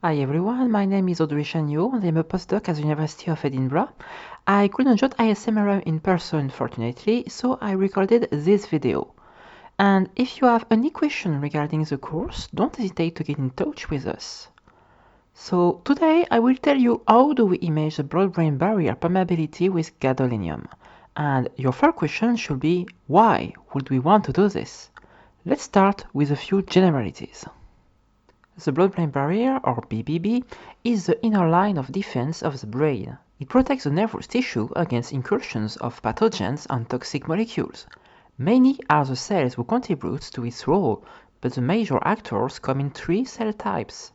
Hi everyone, my name is Audrey Chagnot and I'm a postdoc at the University of Edinburgh. I couldn't join ISMRM in person, fortunately, so I recorded this video. And if you have any question regarding the course, don't hesitate to get in touch with us. So today I will tell you how do we image the blood-brain barrier permeability with gadolinium. And your first question should be, why would we want to do this? Let's start with a few generalities. The blood-brain barrier, or BBB, is the inner line of defense of the brain. It protects the nervous tissue against incursions of pathogens and toxic molecules. Many are the cells who contribute to its role, but the major actors come in three cell types.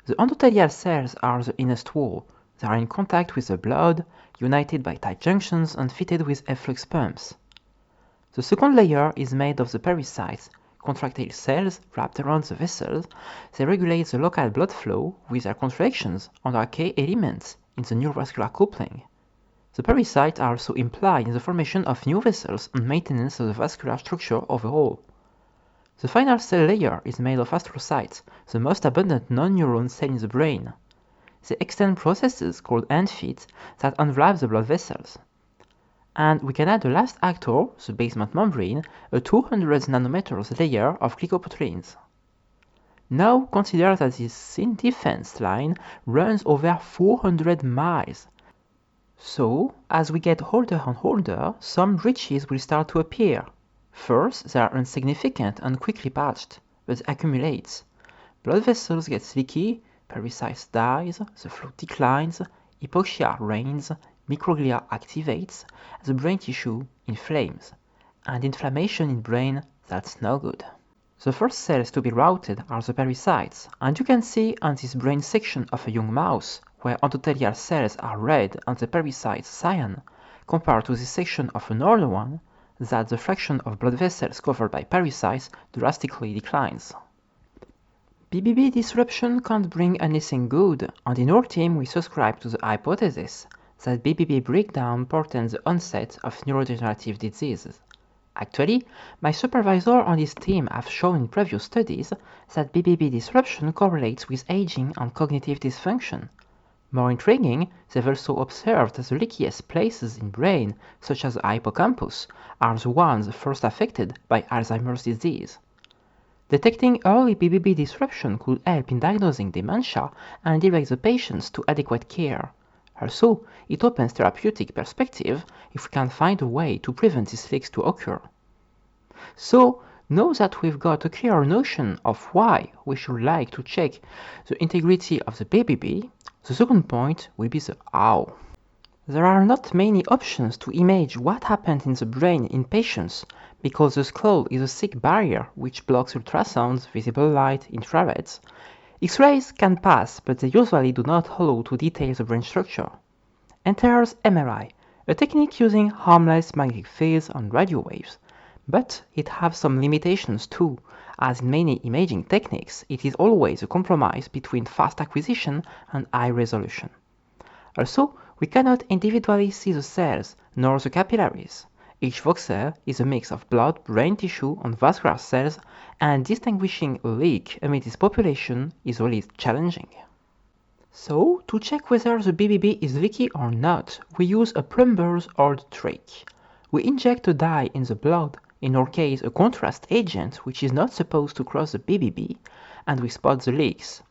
The endothelial cells are the innerst wall. They are in contact with the blood, united by tight junctions and fitted with efflux pumps. The second layer is made of the pericytes, contractile cells wrapped around the vessels. They regulate the local blood flow with their contractions and are key elements in the neurovascular coupling. The pericytes are also implied in the formation of new vessels and maintenance of the vascular structure overall. The final cell layer is made of astrocytes, the most abundant non-neuron cell in the brain. They extend processes called end feet that envelop the blood vessels. And we can add the last actor, the basement membrane, a 200 nanometers layer of glycoproteins. Now consider that this thin defense line runs over 400 miles. So, as we get older and older, some breaches will start to appear. First, they are insignificant and quickly patched, but they accumulate. Blood vessels get leaky, pericytes dies, the flow declines, hypoxia reigns, microglia activates, the brain tissue inflames. And inflammation in brain, that's no good. The first cells to be routed are the pericytes, and you can see on this brain section of a young mouse, where endothelial cells are red and the pericytes cyan, compared to this section of an older one, that the fraction of blood vessels covered by pericytes drastically declines. BBB disruption can't bring anything good, and in our team we subscribe to the hypothesis that BBB breakdown portends the onset of neurodegenerative diseases. Actually, my supervisor and his team have shown in previous studies that BBB disruption correlates with aging and cognitive dysfunction. More intriguing, they've also observed that the leakiest places in brain, such as the hippocampus, are the ones first affected by Alzheimer's disease. Detecting early BBB disruption could help in diagnosing dementia and direct the patients to adequate care. Also, it opens therapeutic perspective if we can find a way to prevent these leaks to occur. So, now that we've got a clear notion of why we should like to check the integrity of the BBB, the second point will be the how. There are not many options to image what happened in the brain in patients because the skull is a thick barrier which blocks ultrasounds, visible light, infrareds. X-rays can pass, but they usually do not allow to detail the brain structure. Enters MRI, a technique using harmless magnetic fields and radio waves. But it has some limitations too, as in many imaging techniques, it is always a compromise between fast acquisition and high resolution. Also, we cannot individually see the cells, nor the capillaries. Each voxel is a mix of blood, brain tissue, and vascular cells, and distinguishing a leak amid this population is really challenging. So, to check whether the BBB is leaky or not, we use a plumber's old trick. We inject a dye in the blood, in our case a contrast agent which is not supposed to cross the BBB, and we spot the leaks.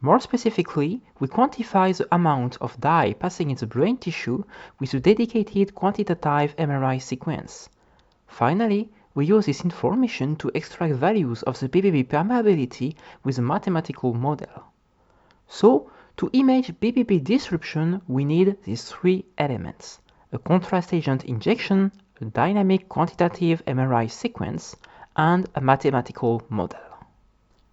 More specifically, we quantify the amount of dye passing in the brain tissue with a dedicated quantitative MRI sequence. Finally, we use this information to extract values of the BBB permeability with a mathematical model. So, to image BBB disruption, we need these three elements: a contrast agent injection, a dynamic quantitative MRI sequence, and a mathematical model.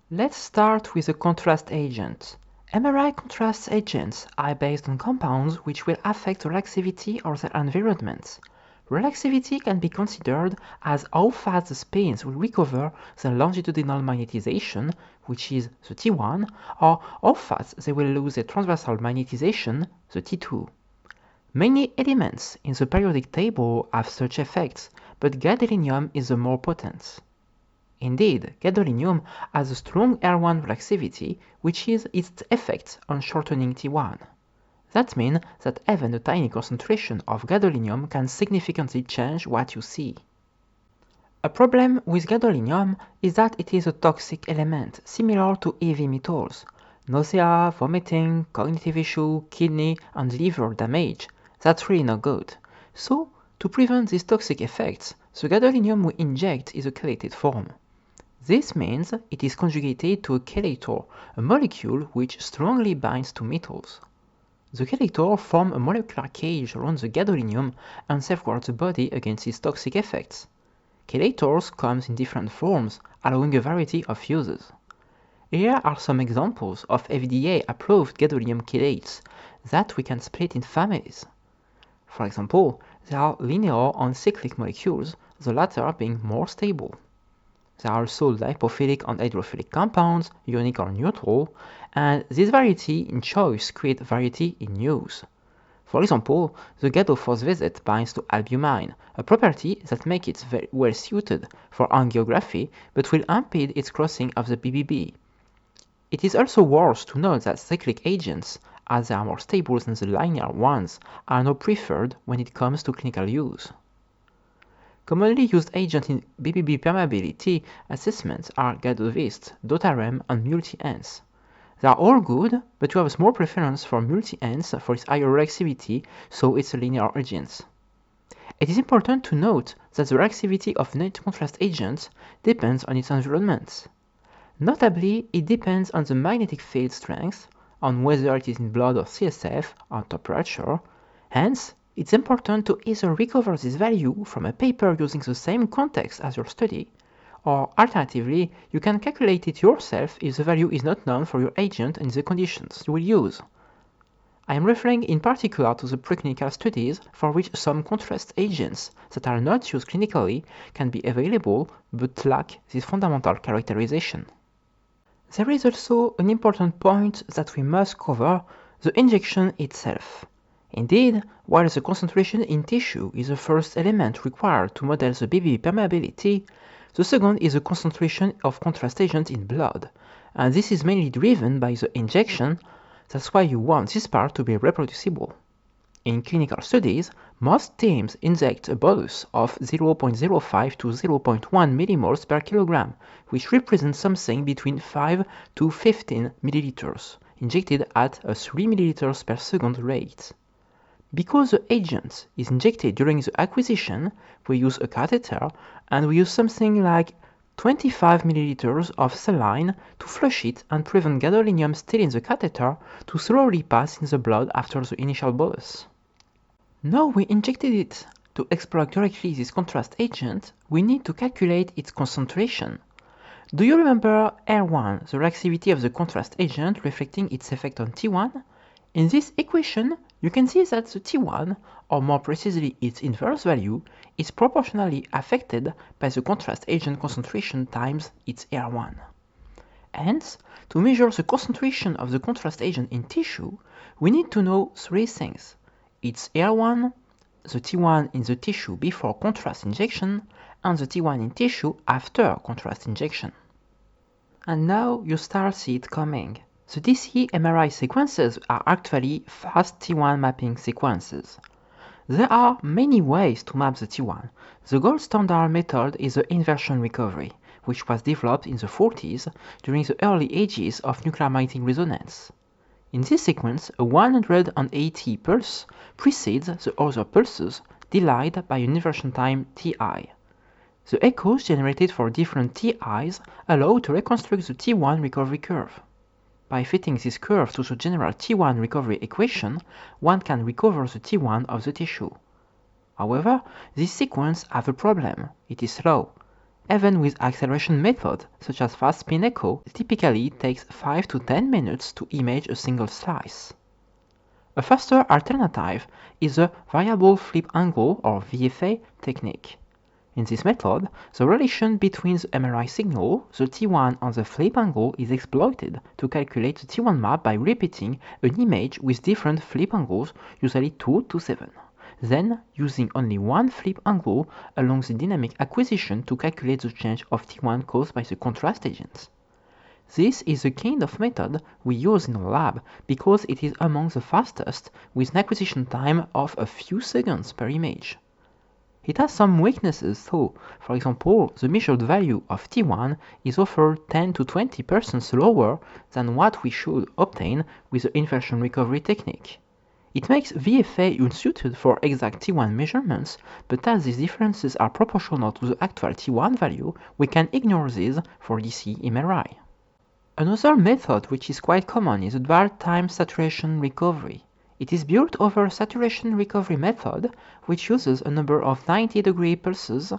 Let's start with a contrast agent. MRI contrast agents are based on compounds which will affect relaxivity or their environment. Relaxivity can be considered as how fast the spins will recover their longitudinal magnetization, which is the T1, or how fast they will lose their transversal magnetization, the T2. Many elements in the periodic table have such effects, but gadolinium is the more potent. Indeed, gadolinium has a strong R1 relaxivity, which is its effect on shortening T1. That means that even a tiny concentration of gadolinium can significantly change what you see. A problem with gadolinium is that it is a toxic element, similar to heavy metals. Nausea, vomiting, cognitive issue, kidney and liver damage. That's really not good. So, to prevent these toxic effects, the gadolinium we inject is a chelated form. This means it is conjugated to a chelator, a molecule which strongly binds to metals. The chelator forms a molecular cage around the gadolinium and safeguards the body against its toxic effects. Chelators come in different forms, allowing a variety of uses. Here are some examples of FDA-approved gadolinium chelates that we can split in families. For example, there are linear and cyclic molecules, the latter being more stable. There are also lipophilic and hydrophilic compounds, ionic or neutral, and this variety in choice creates variety in use. For example, the gadophosphate binds to albumin, a property that makes it very well suited for angiography but will impede its crossing of the BBB. It is also worth to note that cyclic agents, as they are more stable than the linear ones, are now preferred when it comes to clinical use. Commonly used agents in BBB permeability assessments are Gadovist, Dotarem, and multi-ENS. They are all good, but you have a small preference for multi-ENS for its higher reactivity, so it's a linear agent. It is important to note that the reactivity of net contrast agents depends on its environment. Notably, it depends on the magnetic field strength, on whether it is in blood or CSF, on temperature. Hence, it's important to either recover this value from a paper using the same context as your study, or alternatively, you can calculate it yourself if the value is not known for your agent and the conditions you will use. I am referring in particular to the preclinical studies for which some contrast agents that are not used clinically can be available but lack this fundamental characterization. There is also an important point that we must cover, the injection itself. Indeed, while the concentration in tissue is the first element required to model the BBB permeability, the second is the concentration of contrast agent in blood, and this is mainly driven by the injection. That's why you want this part to be reproducible. In clinical studies, most teams inject a bolus of 0.05 to 0.1 millimoles per kilogram, which represents something between 5 to 15 milliliters, injected at a 3 milliliters per second rate. Because the agent is injected during the acquisition, we use a catheter and we use something like 25 milliliters of saline to flush it and prevent gadolinium still in the catheter to slowly pass in the blood after the initial bolus. Now we injected it. To explore directly this contrast agent, we need to calculate its concentration. Do you remember R1, the reactivity of the contrast agent reflecting its effect on T1? In this equation, you can see that the T1, or more precisely its inverse value, is proportionally affected by the contrast agent concentration times its R1. Hence, to measure the concentration of the contrast agent in tissue, we need to know three things: its R1, the T1 in the tissue before contrast injection, and the T1 in tissue after contrast injection. And now you start to see it coming. The DC MRI sequences are actually fast T1 mapping sequences. There are many ways to map the T1. The gold standard method is the inversion recovery, which was developed in the 40s during the early ages of nuclear magnetic resonance. In this sequence, a 180 pulse precedes the other pulses, delayed by an inversion time Ti. The echoes generated for different Ti's allow to reconstruct the T1 recovery curve. By fitting this curve to the general T1 recovery equation, one can recover the T1 of the tissue. However, this sequence has a problem: it is slow. Even with acceleration method, such as fast spin echo, it typically takes 5 to 10 minutes to image a single slice. A faster alternative is the variable flip angle or VFA technique. In this method, the relation between the MRI signal, the T1 and the flip angle is exploited to calculate the T1 map by repeating an image with different flip angles, usually 2 to 7. then using only one flip angle along the dynamic acquisition to calculate the change of T1 caused by the contrast agent. This is the kind of method we use in our lab because it is among the fastest with an acquisition time of a few seconds per image. It has some weaknesses though. For example, the measured value of T1 is often 10 to 20% lower than what we should obtain with the inversion recovery technique. It makes VFA unsuited for exact T1 measurements, but as these differences are proportional to the actual T1 value, we can ignore these for DC MRI. Another method which is quite common is the dwell time saturation recovery. It is built over a saturation recovery method which uses a number of 90-degree pulses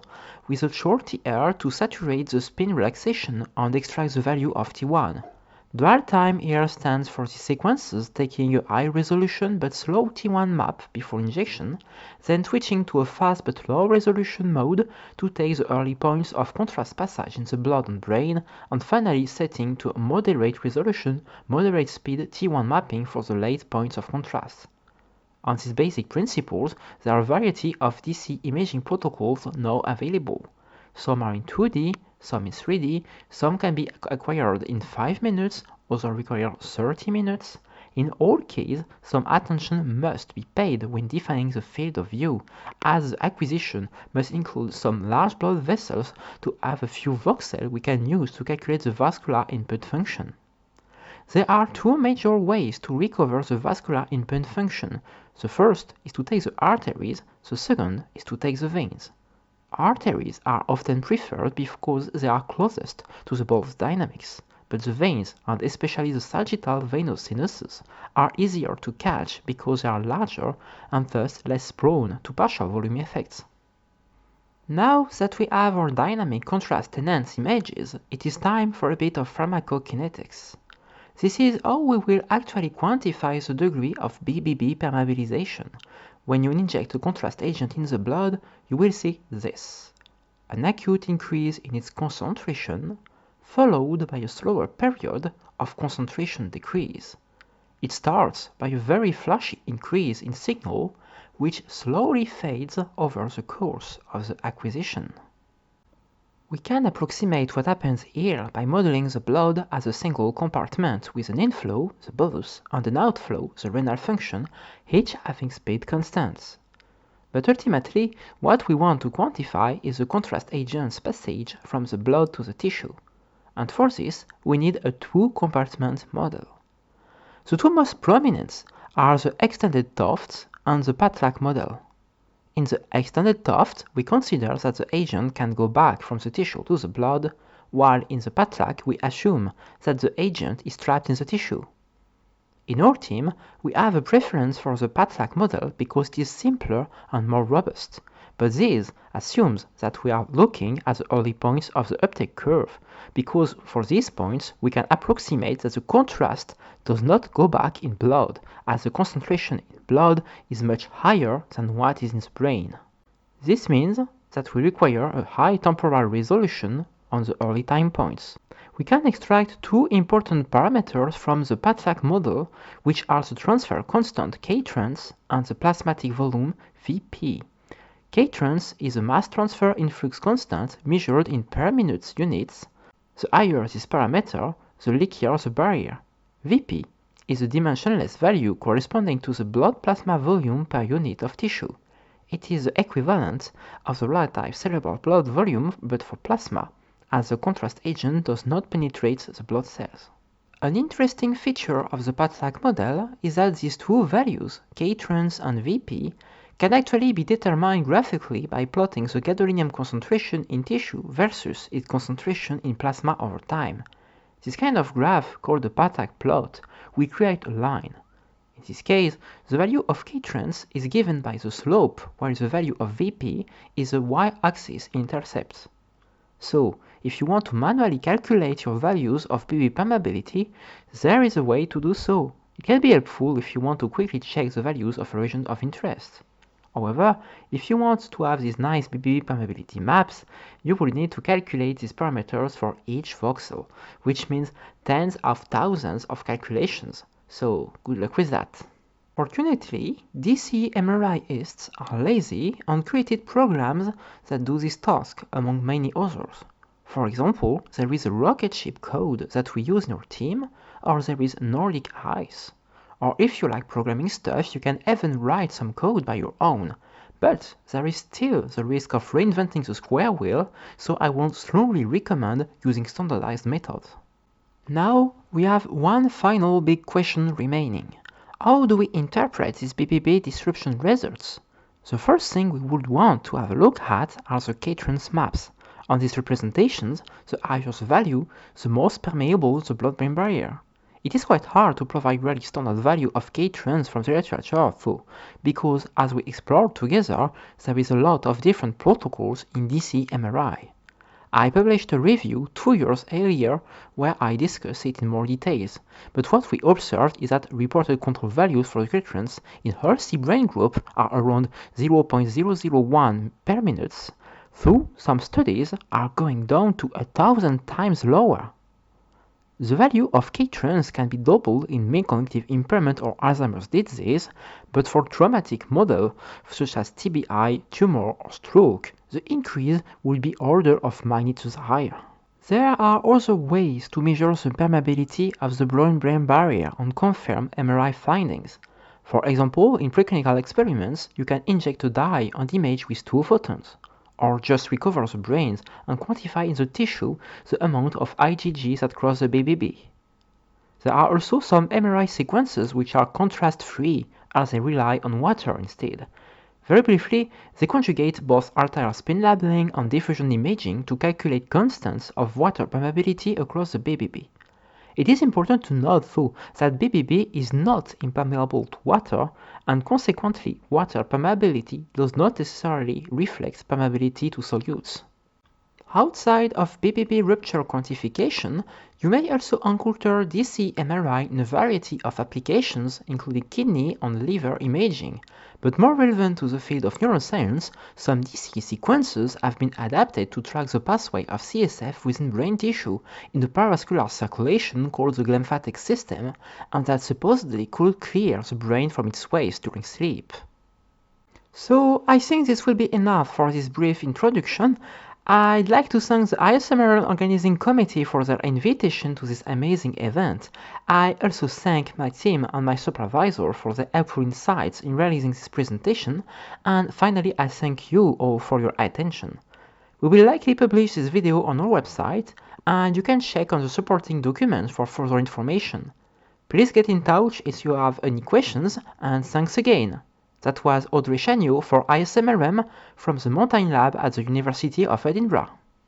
with a short TR to saturate the spin relaxation and extract the value of T1. Dwell time here stands for the sequences taking a high resolution but slow T1 map before injection, then switching to a fast but low resolution mode to take the early points of contrast passage in the blood and brain, and finally setting to a moderate resolution, moderate speed T1 mapping for the late points of contrast. On these basic principles, there are a variety of DC imaging protocols now available. Some are in 2D, some in 3D, some can be acquired in 5 minutes, others require 30 minutes. In all cases, some attention must be paid when defining the field of view, as the acquisition must include some large blood vessels to have a few voxels we can use to calculate the vascular input function. There are two major ways to recover the vascular input function. The first is to take the arteries, the second is to take the veins. Arteries are often preferred because they are closest to the blood's dynamics, but the veins, and especially the sagittal venous sinuses, are easier to catch because they are larger and thus less prone to partial volume effects. Now that we have our dynamic contrast enhanced images, it is time for a bit of pharmacokinetics. This is how we will actually quantify the degree of BBB permeabilization. When you inject a contrast agent in the blood, you will see this: an acute increase in its concentration, followed by a slower period of concentration decrease. It starts by a very flashy increase in signal, which slowly fades over the course of the acquisition. We can approximate what happens here by modeling the blood as a single compartment with an inflow, the bolus, and an outflow, the renal function, each having speed constants. But ultimately, what we want to quantify is the contrast agent's passage from the blood to the tissue. And for this, we need a two-compartment model. The two most prominent are the extended Tofts and the Patlack model. In the extended Toft, we consider that the agent can go back from the tissue to the blood, while in the Patlack we assume that the agent is trapped in the tissue. In our team, we have a preference for the Patlack model because it is simpler and more robust, but this assumes that we are looking at the early points of the uptake curve, because for these points we can approximate that the contrast does not go back in blood, as the concentration in blood is much higher than what is in the brain. This means that we require a high temporal resolution on the early time points. We can extract two important parameters from the Patlack model, which are the transfer constant K-trans and the plasmatic volume Vp. K-trans is a mass transfer influx constant measured in per minute units. The higher this parameter, the leakier the barrier. Vp is a dimensionless value corresponding to the blood plasma volume per unit of tissue. It is the equivalent of the relative cerebral blood volume but for plasma, as the contrast agent does not penetrate the blood cells. An interesting feature of the Patlack model is that these two values, K-trans and Vp, can actually be determined graphically by plotting the gadolinium concentration in tissue versus its concentration in plasma over time. This kind of graph, called the Patlack plot, we create a line. In this case, the value of K-trans is given by the slope, while the value of Vp is the y-axis intercept. So, if you want to manually calculate your values of BB permeability, there is a way to do so. It can be helpful if you want to quickly check the values of a region of interest. However, if you want to have these nice BB permeability maps, you will need to calculate these parameters for each voxel, which means tens of thousands of calculations. So, good luck with that. Fortunately, DC MRIists are lazy and created programs that do this task, among many others. For example, there is a rocket ship code that we use in our team, or there is Nordic Ice. Or if you like programming stuff, you can even write some code by your own. But there is still the risk of reinventing the square wheel, so I would strongly recommend using standardized methods. Now we have one final big question remaining. How do we interpret these BBB disruption results? The first thing we would want to have a look at are the K-trans maps. On these representations, the higher the value, the most permeable the blood-brain barrier. It is quite hard to provide really standard value of K-trans from the literature though, because as we explored together, there is a lot of different protocols in DC MRI. I published a review 2 years earlier where I discuss it in more details, but what we observed is that reported control values for the K-trans in healthy brain group are around 0.001 per minute, though some studies are going down to 1,000 times lower. The value of K-trans can be doubled in mild cognitive impairment or Alzheimer's disease, but for traumatic models such as TBI, tumor, or stroke, the increase will be order of magnitude higher. There are other ways to measure the permeability of the blood-brain barrier and confirm MRI findings. For example, in preclinical experiments, you can inject a dye and image with 2 photons, or just recover the brains and quantify in the tissue the amount of IgG that cross the BBB. There are also some MRI sequences which are contrast-free as they rely on water instead. Very briefly, they conjugate both arterial spin labeling and diffusion imaging to calculate constants of water permeability across the BBB. It is important to note though that BBB is not impermeable to water, and consequently water permeability does not necessarily reflect permeability to solutes. Outside of BBB rupture quantification, you may also encounter DC MRI in a variety of applications including kidney and liver imaging, but more relevant to the field of neuroscience, some DC sequences have been adapted to track the pathway of CSF within brain tissue in the paravascular circulation called the glymphatic system, and that supposedly could clear the brain from its waste during sleep. So I think this will be enough for this brief introduction. I'd like to thank the ISMRM organizing committee for their invitation to this amazing event. I also thank my team and my supervisor for their helpful insights in realizing this presentation, and finally I thank you all for your attention. We will likely publish this video on our website, and you can check on the supporting documents for further information. Please get in touch if you have any questions, and thanks again. That was Audrey Chagnot for ISMRM from the Montagne lab at the University of Edinburgh.